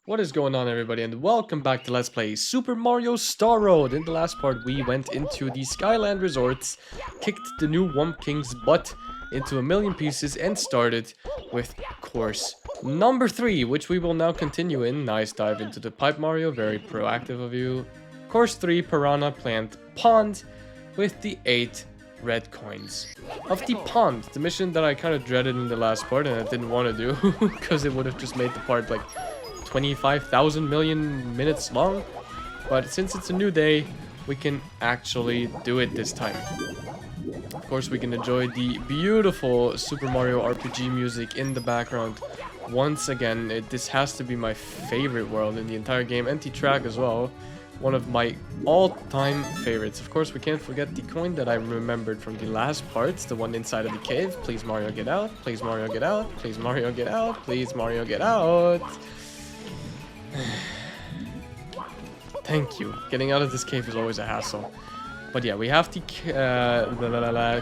What is going on, everybody, and welcome back to Let's Play Super Mario Star Road. In the last part, we went into the Skyland Resorts, kicked the new Wump King's butt into a million pieces, and started with course number 3, which we will now continue in. Nice dive into the pipe, Mario. Very proactive of you. Course 3, Piranha Plant Pond, with the 8 red coins of the pond. The mission that I kind of dreaded in the last part, and I didn't want to do, because it would have just made the part like 25,000 million minutes long, but since it's a new day, we can actually do it this time. Of course, we can enjoy the beautiful Super Mario RPG music in the background. Once again, this has to be my favorite world in the entire game, and the track as well. One of my all-time favorites. Of course, we can't forget the coin that I remembered from the last parts, the one inside of the cave. Please, Mario, get out. Please, Mario, get out. Please, Mario, get out. Please, Mario, get out. Thank you. Getting out of this cave is always a hassle. But yeah, we have the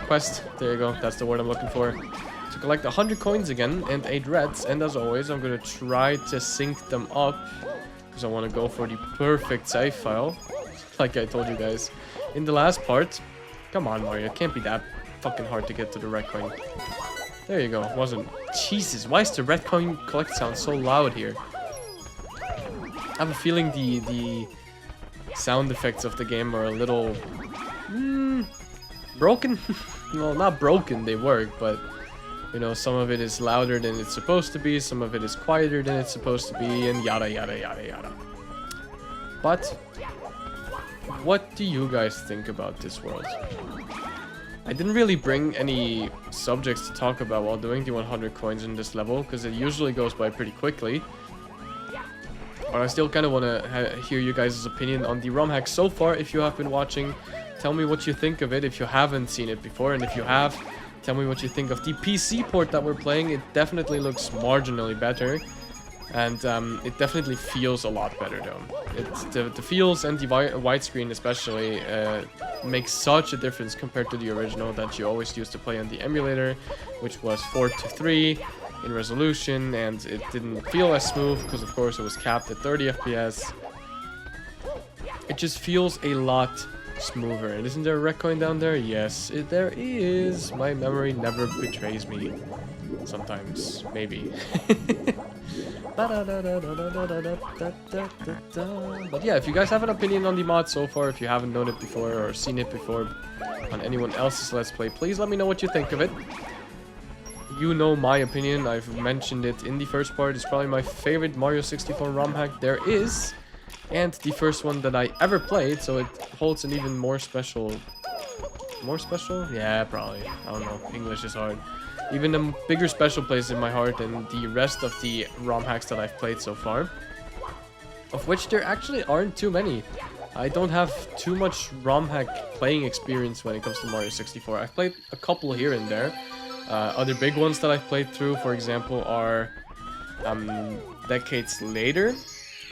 quest. There you go. That's the word I'm looking for. To collect 100 coins again and 8 reds. And as always, I'm going to try to sync them up, because I want to go for the perfect save file. Like I told you guys in the last part. Come on, Mario. It can't be that fucking hard to get to the red coin. There you go. It wasn't. Jesus, why is the red coin collect sound so loud here? I have a feeling the sound effects of the game are a little broken. Well, not broken, they work, but you know, some of it is louder than it's supposed to be, some of it is quieter than it's supposed to be, and yada yada yada yada. But what do you guys think about this world? I didn't really bring any subjects to talk about while doing the 100 coins in this level, because it usually goes by pretty quickly. But I still kind of want to hear you guys' opinion on the ROM hack so far. If you have been watching, tell me what you think of it if you haven't seen it before. And if you have, tell me what you think of the PC port that we're playing. It definitely looks marginally better. And it definitely feels a lot better, though. The feels and the widescreen especially makes such a difference compared to the original that you always used to play on the emulator, which was 4:3. In resolution, and it didn't feel as smooth because of course it was capped at 30 FPS. It just feels a lot smoother. And isn't there a red coin down there? Yes, there is. My memory never betrays me. Sometimes, maybe. But yeah, if you guys have an opinion on the mod so far, if you haven't known it before or seen it before on anyone else's Let's Play, please let me know what you think of it. You know my opinion, I've mentioned it in the first part. It's probably my favorite Mario 64 ROM hack there is. And the first one that I ever played, so it holds an even more special... More special? Yeah, probably. I don't know. English is hard. Even a bigger special place in my heart than the rest of the ROM hacks that I've played so far. Of which there actually aren't too many. I don't have too much ROM hack playing experience when it comes to Mario 64. I've played a couple here and there. Other big ones that I've played through, for example, are Decades Later,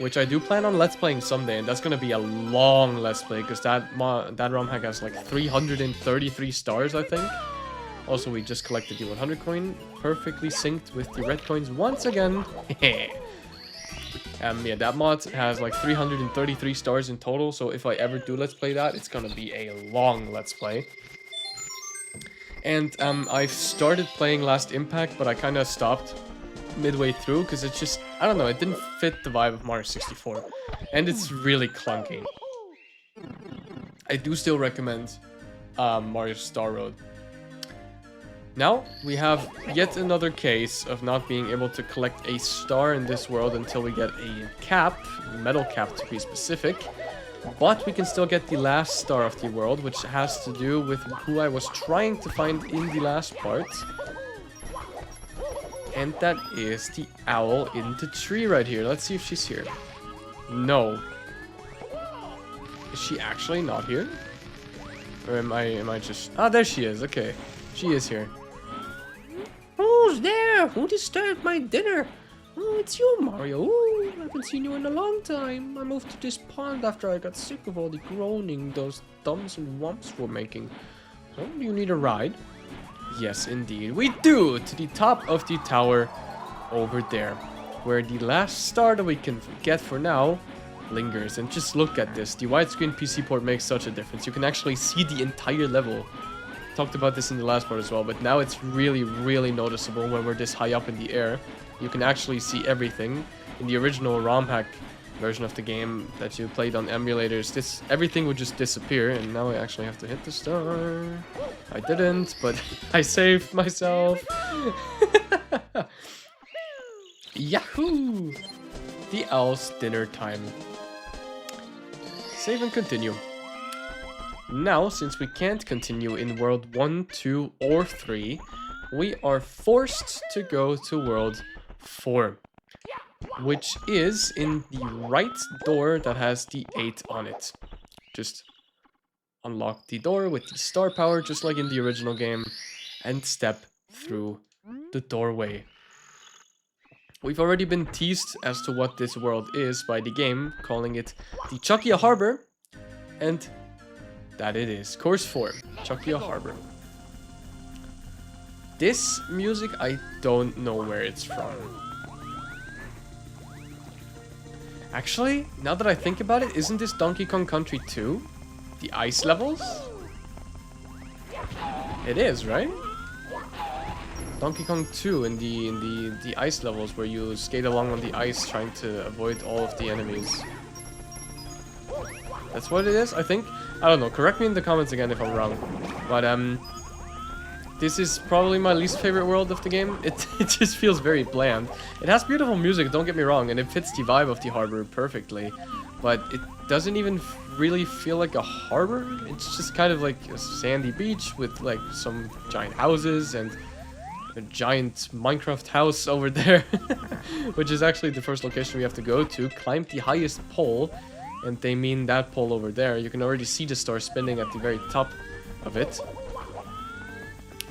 which I do plan on Let's Playing someday, and that's going to be a long Let's Play, because that ROM hack has like 333 stars, I think. Also, we just collected the 100 coin, perfectly synced with the red coins once again. Yeah, that mod has like 333 stars in total, so if I ever do Let's Play that, it's going to be a long Let's Play. And I've started playing Last Impact, but I kind of stopped midway through because it's just, I don't know, it didn't fit the vibe of Mario 64. And it's really clunky. I do still recommend Mario Star Road. Now, we have yet another case of not being able to collect a star in this world until we get a cap, metal cap to be specific. But we can still get the last star of the world, which has to do with who I was trying to find in the last part. And that is the owl in the tree right here. Let's see if she's here. No. Is she actually not here? Or am I just... Ah, there she is. Okay. She is here. Who's there? Who disturbed my dinner? Oh, it's you, Mario. Ooh, I haven't seen you in a long time. I moved to this pond after I got sick of all the groaning those thumbs and wumps were making. So, do you need a ride? Yes, indeed. We do! To the top of the tower over there. where the last star that we can get for now lingers. And just look at this. The widescreen PC port makes such a difference. You can actually see the entire level. Talked about this in the last part as well, but now it's really, really noticeable when we're this high up in the air. You can actually see everything. In the original ROM hack version of the game that you played on emulators, everything would just disappear, and now I actually have to hit the star. I didn't, but I saved myself. Yahoo! The owl's dinner time. Save and continue. Now, since we can't continue in World 1, 2, or 3, we are forced to go to World 4, which is in the right door that has the 8 on it. Just unlock the door with the star power, just like in the original game, and step through the doorway. We've already been teased as to what this world is by the game, calling it the Chuckya Harbor, and that it is. Course 4, Chuckya Harbor. This music, I don't know where it's from. Actually, now that I think about it, isn't this Donkey Kong Country 2? The ice levels? It is, right? Donkey Kong 2 in the ice levels where you skate along on the ice trying to avoid all of the enemies. That's what it is, I think. I don't know, correct me in the comments again if I'm wrong. But this is probably my least favorite world of the game. It just feels very bland. It has beautiful music, don't get me wrong, and it fits the vibe of the harbor perfectly. But it doesn't even really feel like a harbor. It's just kind of like a sandy beach with like some giant houses and a giant Minecraft house over there. Which is actually the first location we have to go to. Climb the highest pole, and they mean that pole over there. You can already see the star spinning at the very top of it.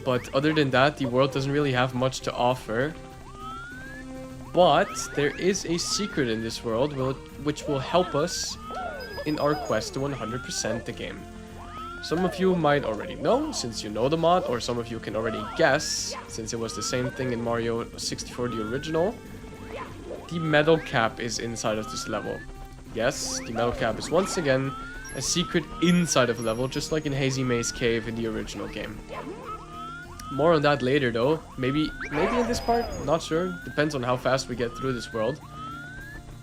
But other than that, the world doesn't really have much to offer. But there is a secret in this world which will help us in our quest to 100% the game. Some of you might already know, since you know the mod, or some of you can already guess, since it was the same thing in Mario 64, the original. The metal cap is inside of this level. Yes, the metal cap is once again a secret inside of the level, just like in Hazy Maze Cave in the original game. More on that later though, maybe in this part, not sure, depends on how fast we get through this world.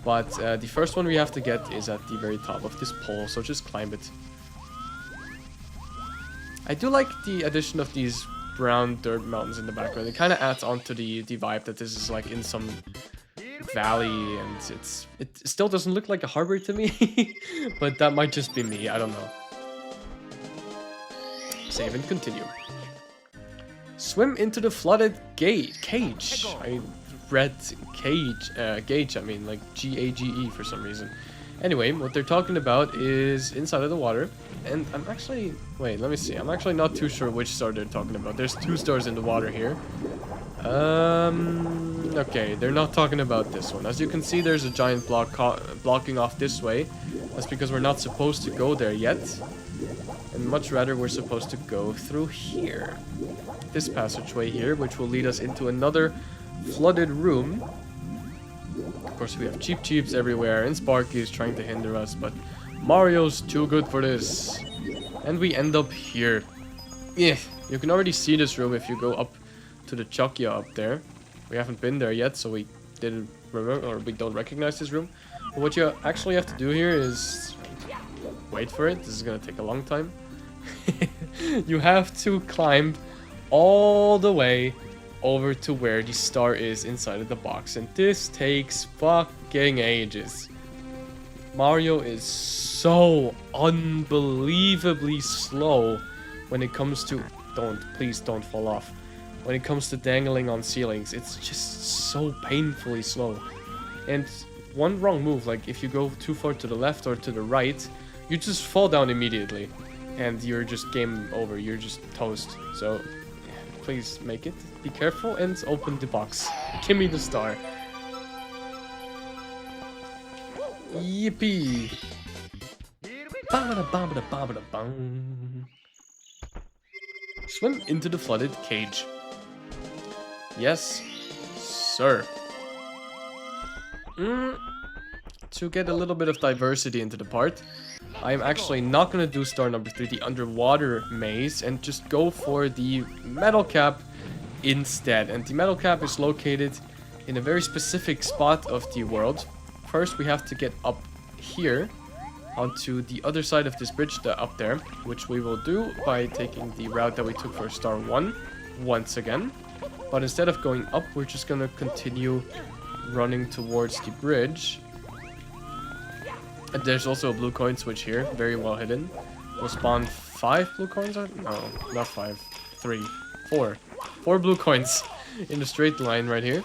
But the first one we have to get is at the very top of this pole, so just climb it. I do like the addition of these brown dirt mountains in the background. It kind of adds on to the vibe that this is like in some valley, and it still doesn't look like a harbor to me. But that might just be me, I don't know. Save and continue. Swim into the flooded cage. I read gauge, I mean like G-A-G-E for some reason. Anyway, what they're talking about is inside of the water. And I'm actually... Wait, let me see. I'm actually not too sure which star they're talking about. There's 2 stars in the water here. Okay, they're not talking about this one. As you can see, there's a giant block blocking off this way. That's because we're not supposed to go there yet. And much rather, we're supposed to go through here. This passageway here, which will lead us into another flooded room. Of course, we have Cheep Cheeps everywhere, and Sparky's trying to hinder us, but Mario's too good for this. And we end up here. Yeah, you can already see this room if you go up to the Chuckya up there. We haven't been there yet, so we didn't remember, or we don't recognize this room. But what you actually have to do here is wait for it. This is gonna take a long time. You have to climb all the way over to where the star is inside of the box, and this takes fucking ages. Mario is so unbelievably slow when it comes to... Please don't fall off. When it comes to dangling on ceilings, it's just so painfully slow. And one wrong move, like if you go too far to the left or to the right, you just fall down immediately. And you're just game over, you're just toast. So, please make it. Be careful and open the box. Give me the star. Yippee! Swim into the flooded cage. Yes, sir. To get a little bit of diversity into the part, I'm actually not going to do star number 3, the underwater maze, and just go for the metal cap instead. And the metal cap is located in a very specific spot of the world. First, we have to get up here onto the other side of this bridge up there, which we will do by taking the route that we took for star 1 once again. But instead of going up, we're just going to continue running towards the bridge. And there's also a blue coin switch here, very well hidden. We'll spawn 5 blue coins? No, not 5. 3. 4. 4 blue coins in a straight line right here.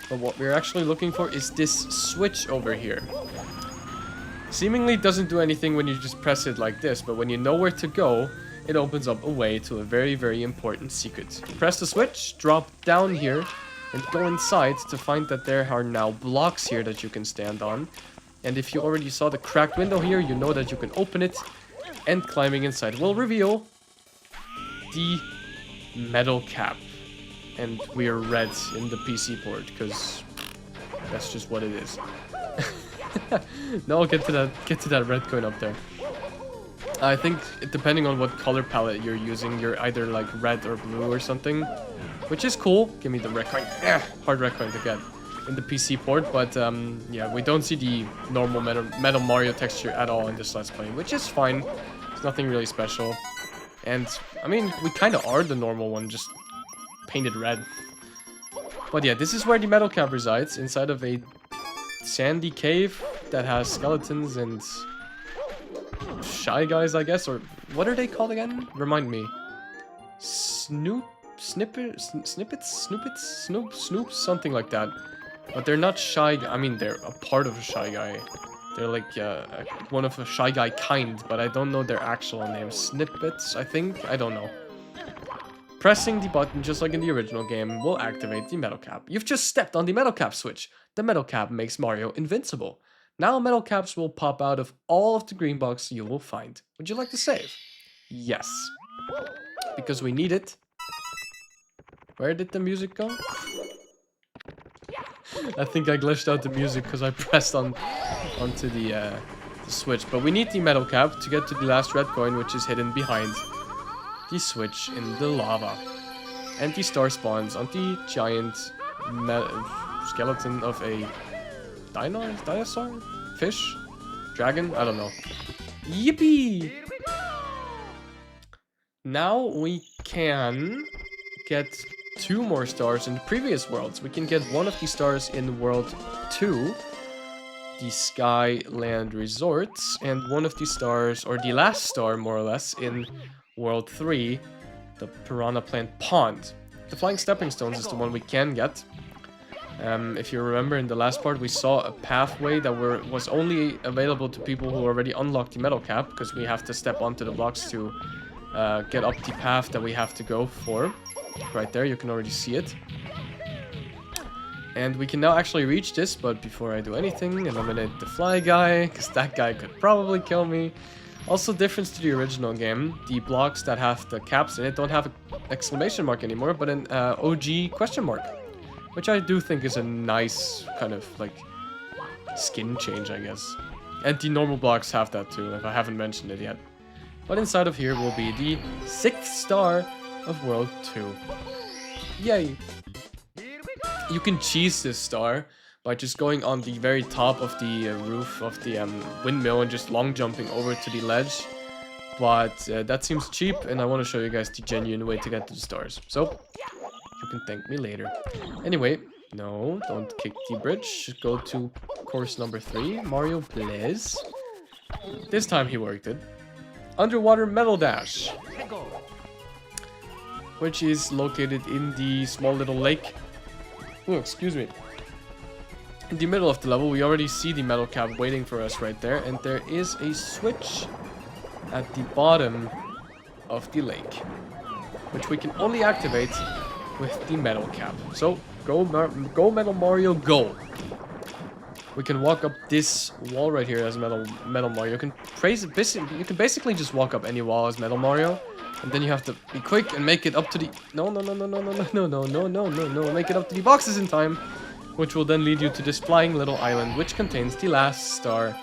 But what we're actually looking for is this switch over here. Seemingly doesn't do anything when you just press it like this, but when you know where to go, it opens up a way to a very, very important secret. Press the switch, drop down here, and go inside to find that there are now blocks here that you can stand on. And if you already saw the cracked window here, you know that you can open it, and climbing inside will reveal the metal cap. And we are red in the PC port, because that's just what it is. No, get to that red coin up there. I think, depending on what color palette you're using, you're either like red or blue or something, which is cool. Give me the red coin. Hard red coin to get in the PC port, but yeah, we don't see the normal Metal Mario texture at all in this Let's Play, which is fine. It's nothing really special. And, I mean, we kind of are the normal one, just painted red. But yeah, this is where the metal cap resides, inside of a sandy cave that has skeletons and shy guys, I guess, or what are they called again? Remind me. Snoops, something like that. But they're not shy. I mean, they're a part of a shy guy. They're like one of a shy guy kind, but I don't know their actual name. Snippets, I think. I don't know. Pressing the button, just like in the original game, will activate the metal cap. You've just stepped on the metal cap switch. The metal cap makes Mario invincible. Now metal caps will pop out of all of the green boxes you will find. Would you like to save? Yes. Because we need it. Where did the music go? I think I glitched out the music because I pressed onto the switch. But we need the metal cap to get to the last red coin, which is hidden behind the switch in the lava. And the star spawns on the giant skeleton of a dinosaur? Fish? Dragon? I don't know. Yippee! Now we can get 2 more stars in the previous worlds. We can get one of the stars in World 2, the Skyland Resorts, and one of the stars, or the last star more or less, in World 3, the Piranha Plant Pond. The Flying Stepping Stones is the one we can get. If you remember in the last part, we saw a pathway that was only available to people who already unlocked the metal cap, because we have to step onto the blocks to get up the path that we have to go for. Right there, you can already see it. And we can now actually reach this, but before I do anything, eliminate the fly guy, because that guy could probably kill me. Also, difference to the original game, the blocks that have the caps in it don't have an exclamation mark anymore, but an OG question mark. Which I do think is a nice kind of like skin change, I guess. And the normal blocks have that too, if I haven't mentioned it yet. But inside of here will be the 6th star of World 2. Yay! You can cheese this star by just going on the very top of the roof of the windmill and just long jumping over to the ledge. But that seems cheap, and I want to show you guys the genuine way to get to the stars. So, you can thank me later. Anyway, no, don't kick the bridge. Just go to course number 3, Mario Blaze. This time he worked it. Underwater Metal Dash, which is located in the small little lake. Oh, excuse me. In the middle of the level, we already see the metal cap waiting for us right there, and there is a switch at the bottom of the lake, which we can only activate with the metal cap. So, go Metal Mario, go! We can walk up this wall right here as Metal Mario. You can basically just walk up any wall as Metal Mario, and then you have to be quick and make it up to the make it up to the boxes in time. which will then lead you to this flying little island, which contains the last star,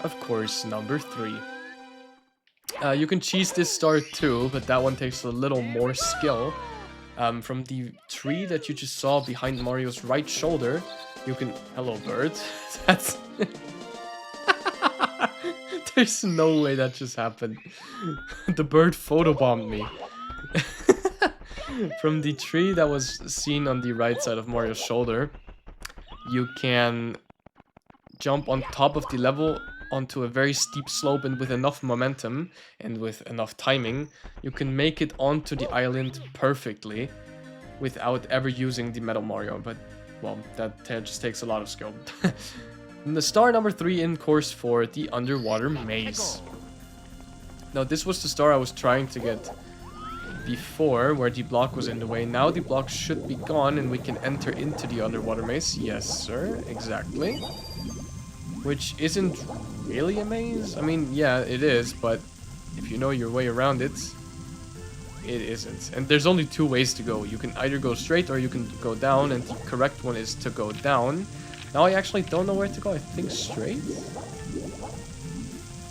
of course, number 3. You can cheese this star too, but that one takes a little more skill. From the tree that you just saw behind Mario's right shoulder, you can... Hello, bird. That's... There's no way that just happened. The bird photobombed me. From the tree that was seen on the right side of Mario's shoulder, you can jump on top of the level onto a very steep slope, and with enough momentum and with enough timing, you can make it onto the island perfectly without ever using the Metal Mario. But, well, that just takes a lot of skill. And the star number 3 in course 4, the underwater maze. Now, this was the star I was trying to get before, where the block was in the way. Now the block should be gone and we can enter into the underwater maze. Yes, sir, exactly. Which isn't really a maze. I mean, yeah, it is, but if you know your way around it, it isn't. And there's only 2 ways to go. You can either go straight or you can go down, and the correct one is to go down. Now I actually don't know where to go. I think straight.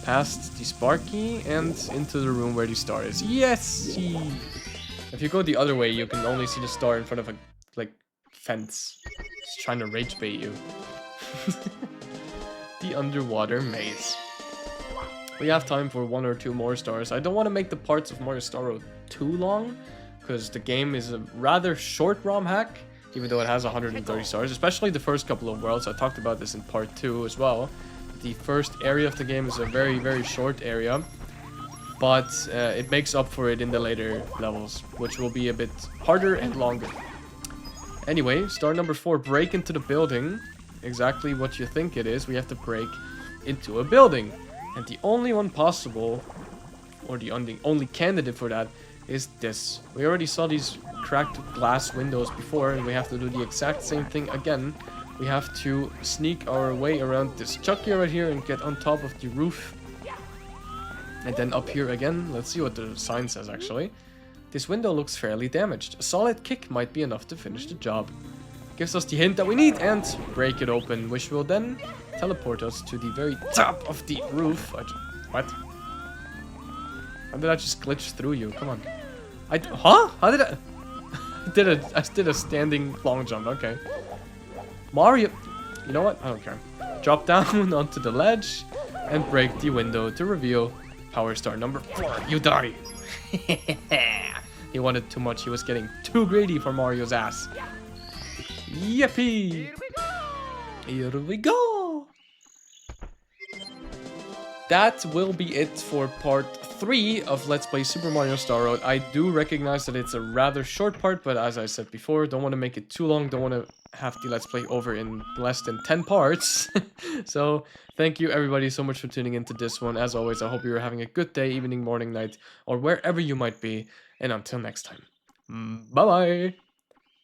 Past the Sparky and into the room where the star is. Yes! If you go the other way, you can only see the star in front of a, like, fence. It's trying to rage bait you. The underwater maze. We have time for 1 or 2 more stars. I don't want to make the parts of Mario Star Road too long, because the game is a rather short ROM hack, even though it has 130 stars, especially the first couple of worlds. I talked about this in part 2 as well. The first area of the game is a very, very short area, but it makes up for it in the later levels, which will be a bit harder and longer. Anyway, star number 4, break into the building. Exactly what you think it is. We have to break into a building. And the only one possible, or the only candidate for that, is this. We already saw these cracked glass windows before, and we have to do the exact same thing again. We have to sneak our way around this Chuckya right here and get on top of the roof. And then up here again. Let's see what the sign says, actually. This window looks fairly damaged. A solid kick might be enough to finish the job. Gives us the hint that we need, and break it open, which will then teleport us to the very top of the roof. What? How did I just glitch through you? Come on. Huh? How did I... I did a standing long jump. Okay. Mario... You know what? I don't care. Drop down onto the ledge and break the window to reveal Power Star number 4. You die. He wanted too much. He was getting too greedy for Mario's ass. Yippee! Here we go! That will be it for part 3 of Let's Play Super Mario Star Road. I do recognize that it's a rather short part, but as I said before, don't want to make it too long, don't want to have the Let's Play over in less than 10 parts. So, thank you everybody so much for tuning into this one. As always, I hope you're having a good day, evening, morning, night, or wherever you might be. And until next time, bye-bye!